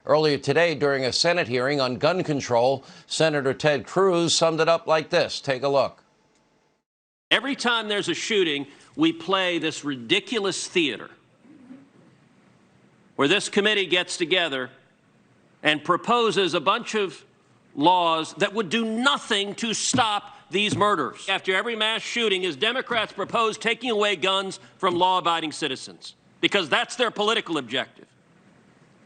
Earlier today, during a Senate hearing on gun control, Senator Ted Cruz summed it up like this. Take a look. Every time there's a shooting, we play this ridiculous theater where this committee gets together and proposes a bunch of laws that would do nothing to stop these murders. After every mass shooting, as Democrats propose taking away guns from law-abiding citizens, because that's their political objective.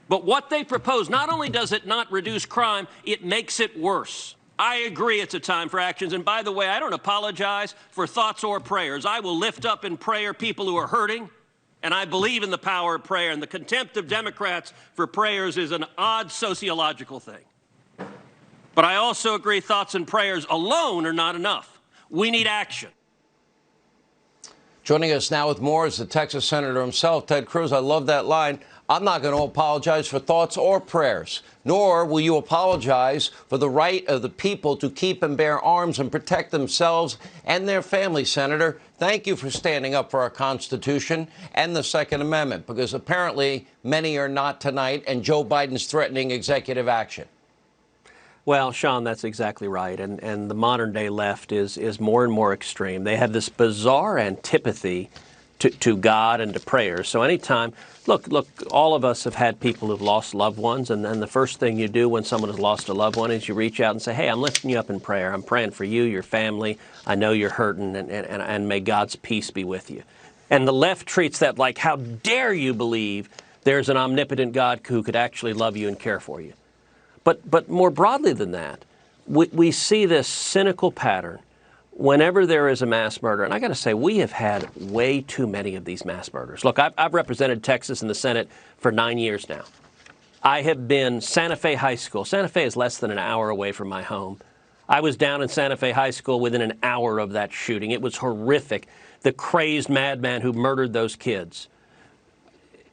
But what they propose, not only does it not reduce crime, it makes it worse. I agree it's a time for actions. And by the way, I don't apologize for thoughts or prayers. I will lift up in prayer people who are hurting, and I believe in the power of prayer. And the contempt of Democrats for prayers is an odd sociological thing. But I also agree thoughts and prayers alone are not enough. We need action. Joining us now with more is the Texas Senator himself, Ted Cruz. I love that line. I'm not going to apologize for thoughts or prayers, nor will you apologize for the right of the people to keep and bear arms and protect themselves and their families, Senator. Thank you for standing up for our Constitution and the Second Amendment, because apparently many are not tonight, and Joe Biden's threatening executive action. Well, Sean, that's exactly right. And the modern day left is more and more extreme. They have this bizarre antipathy to God and to prayers. So anytime, look, all of us have had people who've lost loved ones. And then the first thing you do when someone has lost a loved one is you reach out and say, hey, I'm lifting you up in prayer. I'm praying for you, your family. I know you're hurting, and may God's peace be with you. And the left treats that like, how dare you believe there's an omnipotent God who could actually love you and care for you. But more broadly than that, we see this cynical pattern whenever there is a mass murder. And I got to say, we have had way too many of these mass murders. Look, I've represented Texas in the Senate for 9 years now. I have been Santa Fe High School. Santa Fe is less than an hour away from my home. I was down in Santa Fe High School within an hour of that shooting. It was horrific. The crazed madman who murdered those kids.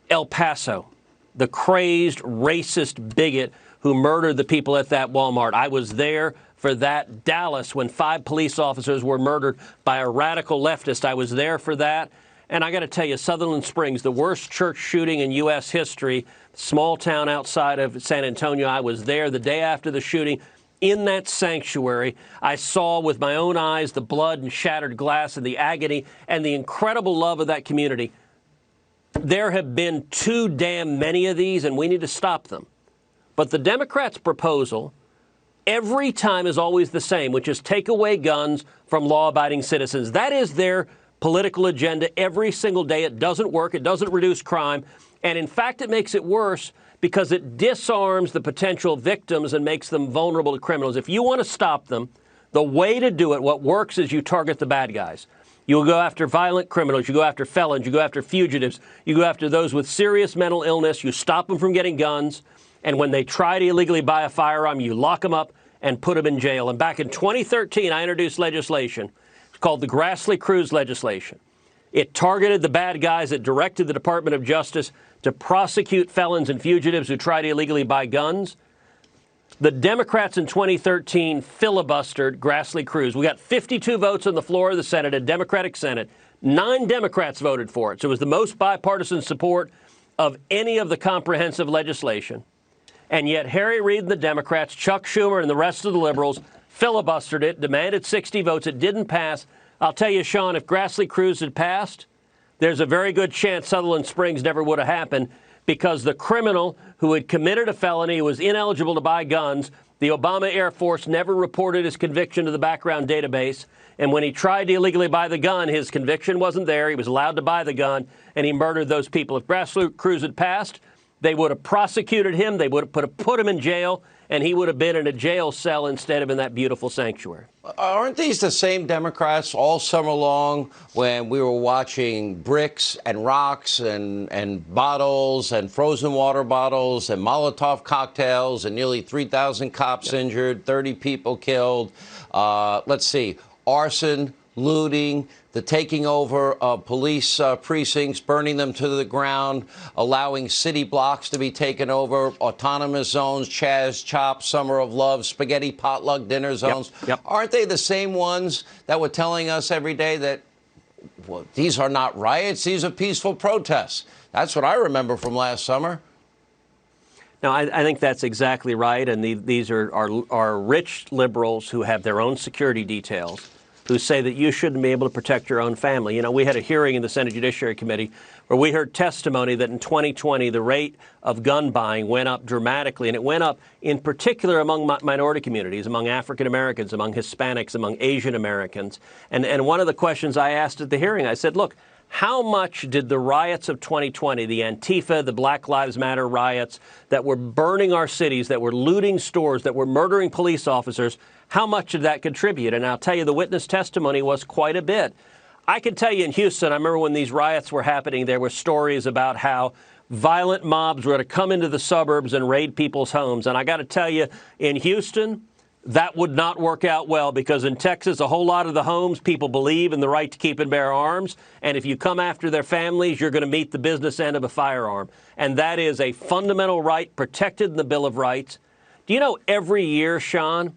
El Paso, the crazed, racist bigot who murdered the people at that Walmart. I was there for that. Dallas, when 5 police officers were murdered by a radical leftist. I was there for that. And I got to tell you, Sutherland Springs, the worst church shooting in U.S. history, small town outside of San Antonio. I was there the day after the shooting. In that sanctuary, I saw with my own eyes the blood and shattered glass and the agony and the incredible love of that community. There have been too damn many of these, and we need to stop them. But the Democrats' proposal every time is always the same, which is take away guns from law-abiding citizens. That is their political agenda every single day. It doesn't work. It doesn't reduce crime. And in fact, it makes it worse because it disarms the potential victims and makes them vulnerable to criminals. If you want to stop them, the way to do it, what works is you target the bad guys. You go after violent criminals. You go after felons. You go after fugitives. You go after those with serious mental illness. You stop them from getting guns. And when they try to illegally buy a firearm, you lock them up and put them in jail. And back in 2013, I introduced legislation. It's called the Grassley-Cruz legislation. It targeted the bad guys. It directed the Department of Justice to prosecute felons and fugitives who try to illegally buy guns. The Democrats in 2013 filibustered Grassley-Cruz. We got 52 votes on the floor of the Senate, a Democratic Senate. 9 Democrats voted for it. So it was the most bipartisan support of any of the comprehensive legislation. And yet Harry Reid and the Democrats, Chuck Schumer and the rest of the liberals filibustered it, demanded 60 votes. It didn't pass. I'll tell you, Sean, if Grassley-Cruz had passed, there's a very good chance Sutherland Springs never would have happened, because the criminal who had committed a felony, who was ineligible to buy guns, the Obama Air Force never reported his conviction to the background database. And when he tried to illegally buy the gun, his conviction wasn't there. He was allowed to buy the gun, and he murdered those people. If Grassley-Cruz had passed, they would have prosecuted him. They would have put him in jail, and he would have been in a jail cell instead of in that beautiful sanctuary. Aren't these the same Democrats all summer long when we were watching bricks and rocks and bottles and frozen water bottles and Molotov cocktails and nearly 3,000 cops injured, 30 people killed? Let's see, arson, looting, the taking over of police precincts, burning them to the ground, allowing city blocks to be taken over, autonomous zones, Chaz, Chop, Summer of Love, spaghetti potluck dinner zones. Yep. Aren't they the same ones that were telling us every day that, well, these are not riots, these are peaceful protests? That's what I remember from last summer. No, I think that's exactly right. And these are rich liberals who have their own security details, who say that you shouldn't be able to protect your own family. You know, we had a hearing in the Senate Judiciary Committee where we heard testimony that in 2020, the rate of gun buying went up dramatically. And it went up in particular among minority communities, among African Americans, among Hispanics, among Asian Americans. And one of the questions I asked at the hearing, I said, look, how much did the riots of 2020, the Antifa, the Black Lives Matter riots that were burning our cities, that were looting stores, that were murdering police officers, how much did that contribute? And I'll tell you, the witness testimony was quite a bit. I can tell you in Houston, I remember when these riots were happening, there were stories about how violent mobs were to come into the suburbs and raid people's homes. And I got to tell you, in Houston, that would not work out well, because in Texas, a whole lot of the homes, people believe in the right to keep and bear arms. And if you come after their families, you're going to meet the business end of a firearm. And that is a fundamental right protected in the Bill of Rights. Do you know every year, Sean,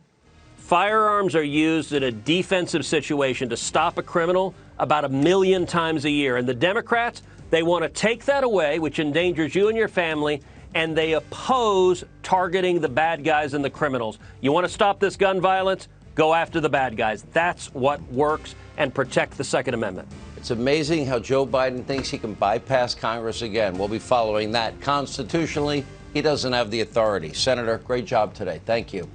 firearms are used in a defensive situation to stop a criminal about 1 million times a year. And the Democrats, they want to take that away, which endangers you and your family, and they oppose targeting the bad guys and the criminals. You want to stop this gun violence? Go after the bad guys. That's what works, and protect the Second Amendment. It's amazing how Joe Biden thinks he can bypass Congress again. We'll be following that. Constitutionally, he doesn't have the authority. Senator, great job today. Thank you.